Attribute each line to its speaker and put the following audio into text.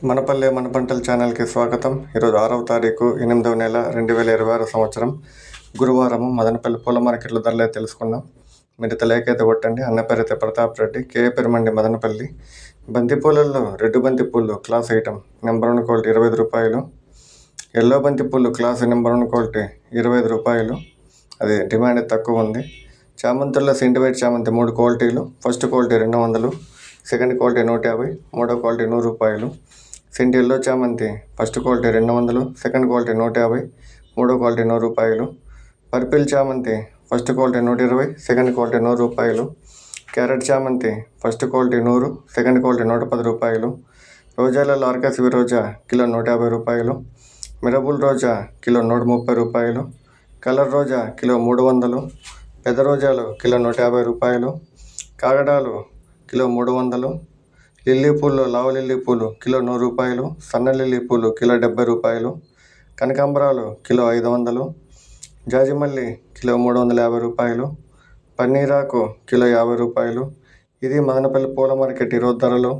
Speaker 1: మనపల్లె మన పంటల ఛానల్కి స్వాగతం. ఈరోజు 6వ తారీఖు 8వ నెల 2026 సంవత్సరం గురువారం మదనపల్లి పూల మార్కెట్లో ధరలే తెలుసుకుందాం. మీరు లేకైతే కొట్టండి. అన్న పేరైతే ప్రతాప్ రెడ్డి, కేఏ పెరుమండి, మదనపల్లి. బంతిపూలల్లో రెడ్ బంతిపూలు క్లాస్ ఐటమ్ నెంబర్ 1 క్వాలిటీ 25 రూపాయలు. ఎల్లో బంతిపూలు క్లాస్ నెంబర్ 1 క్వాలిటీ 25 రూపాయలు. అది డిమాండ్ తక్కువ ఉంది. చామంతుల్లో సింటి వైట్ చామంతి 3 క్వాలిటీలు. ఫస్ట్ క్వాలిటీ 200, సెకండ్ క్వాలిటీ 150, మూడో క్వాలిటీ 100 రూపాయలు. సింటి ఎల్లో చామంతి ఫస్ట్ క్వాలిటీ 200, సెకండ్ క్వాలిటీ 150, మూడో క్వాలిటీ 100 రూపాయలు. పర్పిల్ చామంతి ఫస్ట్ క్వాలిటీ 120, సెకండ్ క్వాలిటీ 100 రూపాయలు. క్యారెట్ చామంతి ఫస్ట్ క్వాలిటీ 100, సెకండ్ క్వాలిటీ 110 రూపాయలు. రోజాలలో ఆర్కాసివి రోజా కిలో 150 రూపాయలు. మిరబుల్ రోజా కిలో 130 రూపాయలు. కలర్ రోజా కిలో 300. పెద్ద రోజాలు కిలో 150 రూపాయలు. కాగడాలు కిలో 300. లిల్లీ పూలు లావు లిల్లీ పూలు కిలో 100 రూపాయలు. సన్న లిల్లీ పూలు కిలో 70 రూపాయలు. కనకాంబరాలు కిలో 500. జాజిమల్లి కిలో 350 రూపాయలు. పన్నీరాకు కిలో 50 రూపాయలు. ఇది మదనపల్లి పూల మార్కెట్ ఈరోజు ధరలు.